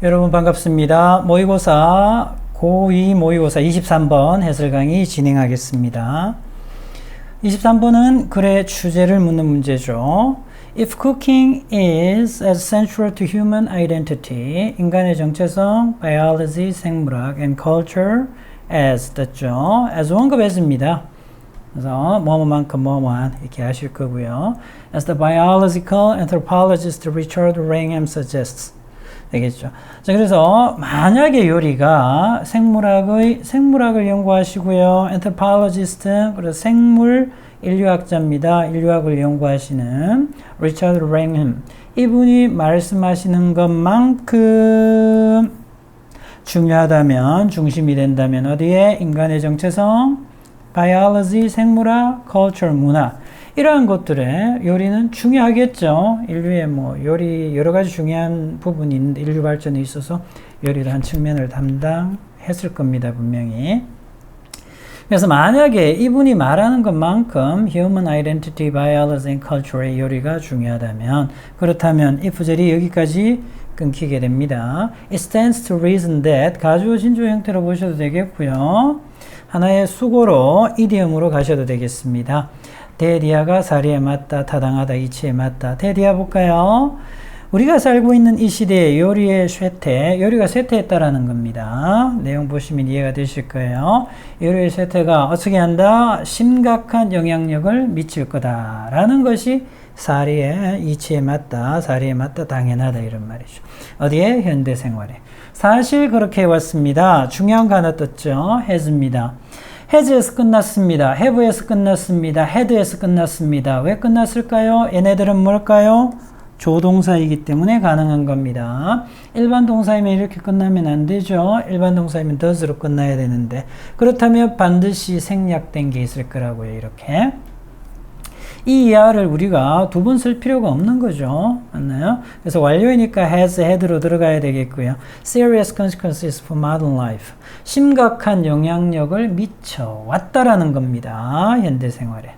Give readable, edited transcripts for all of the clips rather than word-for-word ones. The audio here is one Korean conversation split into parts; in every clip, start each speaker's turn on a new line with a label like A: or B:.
A: 여러분 반갑습니다. 모의고사 고2 모의고사 23번 해설 강의 진행하겠습니다. 23번은 글의 주제를 묻는 문제죠. If cooking is as central to human identity, 인간의 정체성, biology, 생물학, and culture as 됐죠. as 원급했습니다. 그래서 뭐뭐만큼 뭐뭐한 이렇게 하실 거고요. As the biological anthropologist Richard Wrangham suggests. 되겠죠. 자, 그래서 만약에 요리가 생물학을 연구하시고요. anthropologist, 그래서 생물 인류학자입니다. 인류학을 연구하시는 리처드 랭햄. 이분이 말씀하시는 것만큼 중요하다면, 중심이 된다면 어디에? 인간의 정체성, biology, 생물학, culture, 문화. 이러한 것들에 요리는 중요하겠죠. 인류의 요리 여러 가지 중요한 부분이 있는데 인류 발전에 있어서 요리도 한 측면을 담당했을 겁니다. 분명히. 그래서 만약에 이분이 말하는 것만큼 Human Identity, Biology and Culture의 요리가 중요하다면 그렇다면 이 부절이 여기까지 끊기게 됩니다. It stands to reason that 가주어 진주어 형태로 보셔도 되겠고요. 하나의 수고로 이디엄으로 가셔도 되겠습니다. 대디아가 사리에 맞다, 타당하다, 이치에 맞다. 대디아 볼까요? 우리가 살고 있는 이 시대의 요리의 쇠퇴, 요리가 쇠퇴했다라는 겁니다. 내용 보시면 이해가 되실 거예요. 요리의 쇠퇴가 어떻게 한다? 심각한 영향력을 미칠 거다라는 것이 사리에, 이치에 맞다, 사리에 맞다, 당연하다 이런 말이죠. 어디에? 현대생활에. 사실 그렇게 해왔습니다. 중요한 거 하나 떴죠. has입니다. has에서 끝났습니다. have에서 끝났습니다. had에서 끝났습니다. 왜 끝났을까요? 얘네들은 뭘까요? 조동사이기 때문에 가능한 겁니다. 일반 동사이면 이렇게 끝나면 안 되죠. 일반 동사이면 does로 끝나야 되는데 그렇다면 반드시 생략된 게 있을 거라고요. 이렇게. 이 이하를 우리가 두 번 쓸 필요가 없는 거죠. 맞나요? 그래서 완료이니까 has, had로 들어가야 되겠고요. Serious consequences for modern life. 심각한 영향력을 미쳐왔다라는 겁니다. 현대생활에.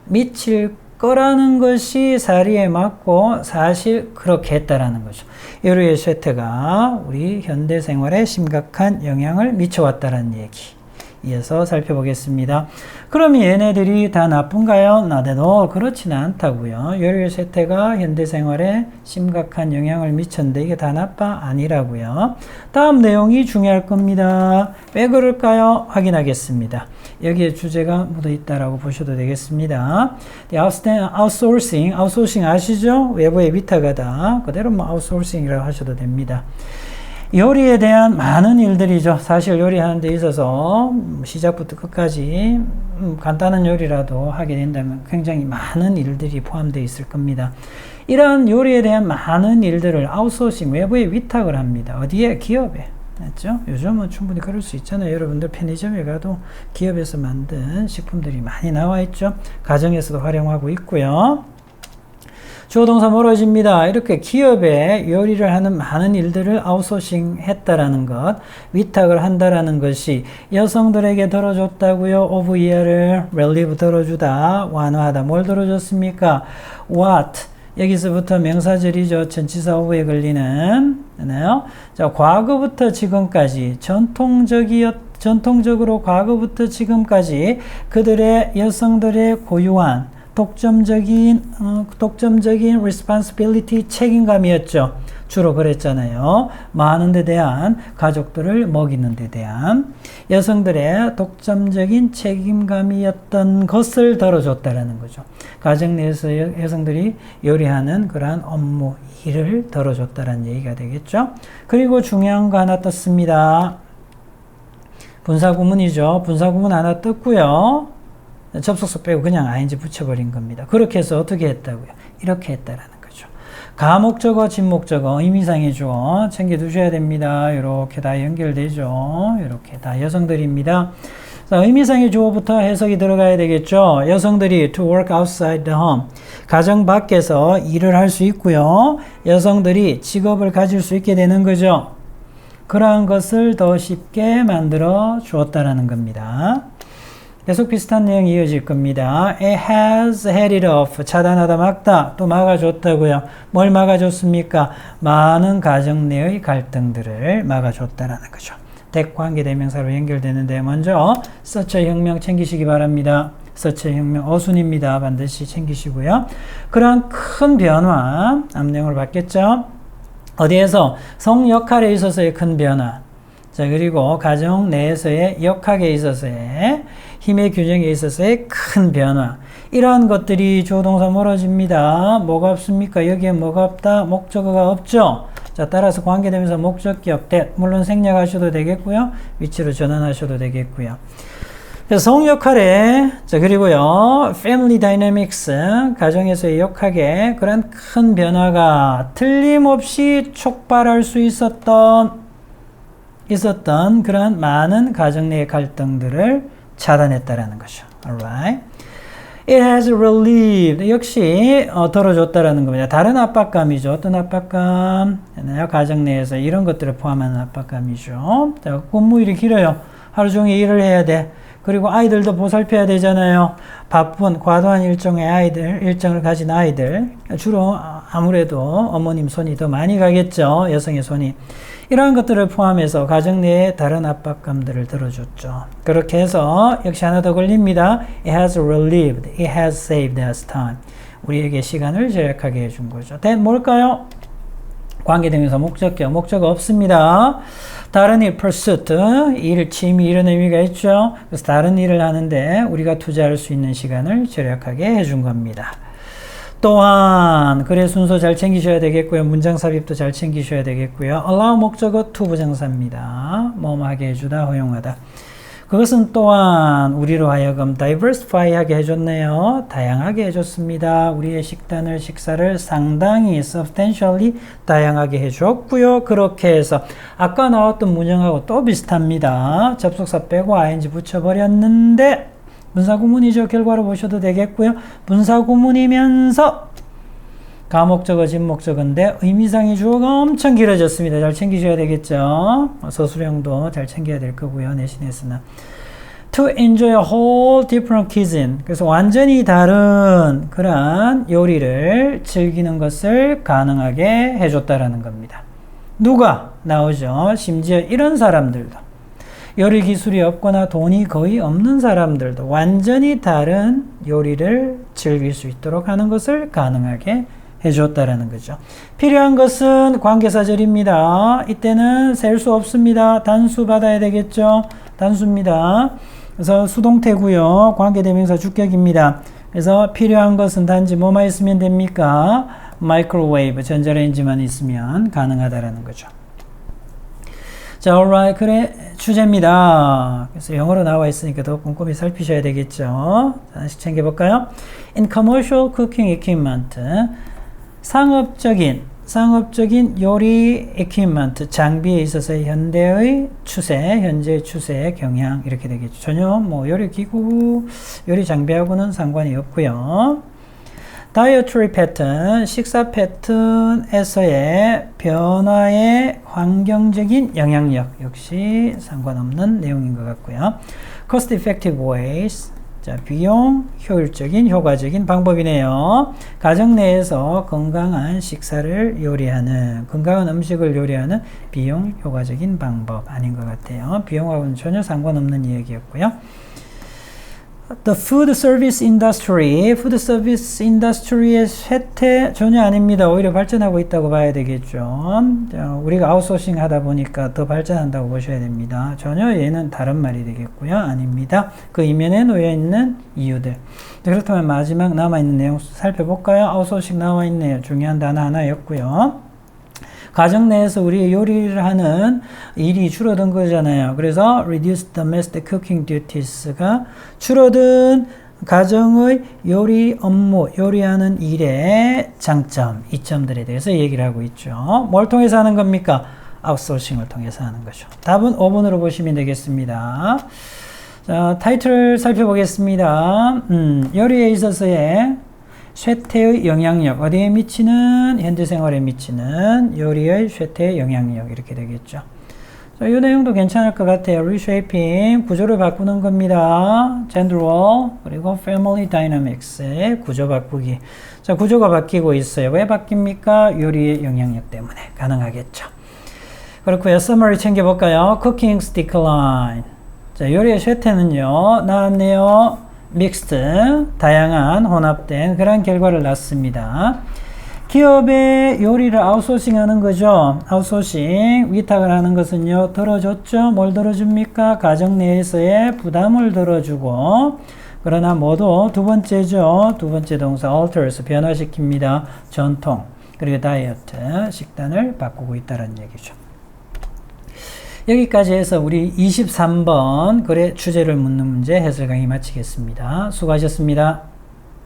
A: 미칠 거라는 것이 사리에 맞고 사실 그렇게 했다라는 거죠. 요리의 쇠퇴가 우리 현대생활에 심각한 영향을 미쳐왔다는 얘기. 이어서 살펴보겠습니다. 그럼 얘네들이 다 나쁜가요? Not at all. 그렇지는 않다고요. 요리의 쇠퇴가 현대생활에 심각한 영향을 미쳤는데 이게 다 나빠? 아니라고요. 다음 내용이 중요할 겁니다. 왜 그럴까요? 확인하겠습니다. 여기에 주제가 묻어 있다라고 보셔도 되겠습니다. 아웃소싱 아시죠? 외부의 위탁하다. 그대로 아웃소싱이라고 하셔도 됩니다. 요리에 대한 많은 일들이죠. 사실 요리하는 데 있어서 시작부터 끝까지 간단한 요리라도 하게 된다면 굉장히 많은 일들이 포함되어 있을 겁니다. 이러한 요리에 대한 많은 일들을 아웃소싱, 외부에 위탁을 합니다. 어디에? 기업에. 맞죠? 요즘은 충분히 그럴 수 있잖아요. 여러분들 편의점에 가도 기업에서 만든 식품들이 많이 나와 있죠. 가정에서도 활용하고 있고요. 주어 동사 멀어집니다. 이렇게 기업에 요리를 하는 많은 일들을 아웃소싱 했다라는 것, 위탁을 한다라는 것이 여성들에게 들어줬다고요. of year를 relieve 들어주다, 완화하다. 뭘 들어줬습니까? what. 여기서부터 명사절이죠. 전치사 of에 걸리는. 네. 자, 과거부터 지금까지 전통적으로 과거부터 지금까지 그들의 여성들의 고유한 독점적인 responsibility 책임감이었죠. 주로 그랬잖아요. 많은 데 대한 가족들을 먹이는 데 대한 여성들의 독점적인 책임감이었던 것을 덜어줬다라는 거죠. 가정 내에서 여성들이 요리하는 그러한 업무, 일을 덜어줬다라는 얘기가 되겠죠. 그리고 중요한 거 하나 떴습니다. 분사구문이죠. 분사구문 하나 떴고요. 접속사 빼고 그냥 ing 붙여버린 겁니다. 그렇게 해서 어떻게 했다고요? 이렇게 했다라는 거죠. 가목적어, 진목적어, 의미상의 주어 챙겨두셔야 됩니다. 이렇게 다 연결되죠. 이렇게 다 여성들입니다. 자, 의미상의 주어부터 해석이 들어가야 되겠죠. 여성들이 to work outside the home. 가정 밖에서 일을 할 수 있고요. 여성들이 직업을 가질 수 있게 되는 거죠. 그러한 것을 더 쉽게 만들어 주었다라는 겁니다. 계속 비슷한 내용이 이어질 겁니다. It has headed off. 차단하다 막다. 또 막아줬다고요. 뭘 막아줬습니까? 많은 가정 내의 갈등들을 막아줬다라는 거죠. 대관계대명사로 연결되는데 먼저 서처 혁명 챙기시기 바랍니다. 서처 혁명 어순입니다. 반드시 챙기시고요. 그러한 큰 변화, 앞내용을 봤겠죠? 어디에서? 성 역할에 있어서의 큰 변화. 자, 그리고 가정 내에서의 역학에 있어서의 힘의 균형에 있어서의 큰 변화. 이러한 것들이 주어동사 멀어집니다. 뭐가 없습니까? 여기에 뭐가 없다? 목적어가 없죠? 자, 따라서 관계대명사 목적격 that. 물론 생략하셔도 되겠고요. 위치로 전환하셔도 되겠고요. 그래서 성 역할에, 자, 그리고요, family dynamics, 가정에서의 역학에 그런 큰 변화가 틀림없이 촉발할 수 있었던 그런 많은 가정 내의 갈등들을 차단했다라는 거죠. Alright. It has relieved. 역시 덜어줬다라는 겁니다. 다른 압박감이죠. 어떤 압박감? 가정 내에서 이런 것들을 포함하는 압박감이죠. 자, 근무일이 길어요. 하루 종일 일을 해야 돼. 그리고 아이들도 보살펴야 되잖아요. 바쁜 과도한 일정을 가진 아이들. 주로 아무래도 어머님 손이 더 많이 가겠죠. 여성의 손이. 이러한 것들을 포함해서 가정 내에 다른 압박감들을 들어줬죠. 그렇게 해서 역시 하나 더 걸립니다. It has relieved. It has saved us time. 우리에게 시간을 절약하게 해준 거죠. then 뭘까요? 관계대명사 목적격. 목적어 없습니다. 다른 일, pursuit. 일, 취미 이런 의미가 있죠. 그래서 다른 일을 하는데 우리가 투자할 수 있는 시간을 절약하게 해준 겁니다. 또한 글의 순서 잘 챙기셔야 되겠고요. 문장 삽입도 잘 챙기셔야 되겠고요. allow 목적어 to 부정사입니다. 뭐뭐 하게 해주다, 허용하다. 그것은 또한 우리로 하여금 diversify 하게 해줬네요. 다양하게 해줬습니다. 우리의 식사를 상당히 substantially 다양하게 해줬고요. 그렇게 해서 아까 나왔던 문형하고 또 비슷합니다. 접속사 빼고 ing 붙여버렸는데 분사구문이죠. 결과로 보셔도 되겠고요. 분사구문이면서 가목적어, 진목적어인데 의미상의 주어가 엄청 길어졌습니다. 잘 챙기셔야 되겠죠. 서술형도 잘 챙겨야 될 거고요. 내신에서는. To enjoy a whole different cuisine. 그래서 완전히 다른 그러한 요리를 즐기는 것을 가능하게 해줬다라는 겁니다. 누가 나오죠? 심지어 이런 사람들도. 요리 기술이 없거나 돈이 거의 없는 사람들도 완전히 다른 요리를 즐길 수 있도록 하는 것을 가능하게 해줬다라는 거죠. 필요한 것은 관계사절입니다. 이때는 셀 수 없습니다. 단수 받아야 되겠죠. 단수입니다. 그래서 수동태고요. 관계대명사 주격입니다. 그래서 필요한 것은 단지 뭐만 있으면 됩니까? 마이크로웨이브, 전자레인지만 있으면 가능하다라는 거죠. 자, alright. 그래, 주제입니다. 그래서 영어로 나와 있으니까 더 꼼꼼히 살피셔야 되겠죠. 하나씩 챙겨볼까요? In commercial cooking equipment. 상업적인 요리 equipment, 장비에 있어서의 현재의 추세의 경향, 이렇게 되겠죠. 전혀 요리기구, 요리 장비하고는 상관이 없고요. 다이어트리 패턴, 식사 패턴에서의 변화의 환경적인 영향력 역시 상관없는 내용인 것 같고요. Cost effective ways, 자, 비용 효율적인 효과적인 방법이네요. 가정 내에서 건강한 음식을 요리하는 비용 효과적인 방법 아닌 것 같아요. 비용하고는 전혀 상관없는 이야기였고요. The food service industry의 쇠퇴 전혀 아닙니다. 오히려 발전하고 있다고 봐야 되겠죠. 우리가 아웃소싱 하다 보니까 더 발전한다고 보셔야 됩니다. 전혀 얘는 다른 말이 되겠고요. 아닙니다. 그 이면에 놓여 있는 이유들. 그렇다면 마지막 남아있는 내용 살펴볼까요? 아웃소싱 나와 있네요. 중요한 단어 하나였고요. 가정 내에서 우리 요리를 하는 일이 줄어든 거잖아요. 그래서 reduced domestic cooking duties가 줄어든 가정의 요리 업무, 요리하는 일의 장점, 이점들에 대해서 얘기를 하고 있죠. 뭘 통해서 하는 겁니까? 아웃소싱을 통해서 하는 거죠. 답은 5번으로 보시면 되겠습니다. 자, 타이틀을 살펴보겠습니다. 요리에 있어서의 쇠퇴의 영향력, 어디에 미치는? 현재 생활에 미치는 요리의 쇠퇴의 영향력, 이렇게 되겠죠. 이 내용도 괜찮을 것 같아요. reshaping, 구조를 바꾸는 겁니다. gender role, 그리고 family dynamics의 구조 바꾸기. 자, 구조가 바뀌고 있어요. 왜 바뀝니까? 요리의 영향력 때문에 가능하겠죠. 그렇고요. summary 챙겨볼까요? cooking's decline. 자, 요리의 쇠퇴는요, 나왔네요. mixed, 다양한, 혼합된 그런 결과를 낳습니다. 기업의 요리를 아웃소싱 하는 거죠. 아웃소싱, 위탁을 하는 것은요, 덜어줬죠. 뭘 덜어줍니까? 가정 내에서의 부담을 덜어주고, 그러나 모두 두 번째죠. 두 번째 동사 alters, 변화시킵니다. 전통, 그리고 다이어트, 식단을 바꾸고 있다는 얘기죠. 여기까지 해서 우리 23번 글의 주제를 묻는 문제 해설 강의 마치겠습니다. 수고하셨습니다.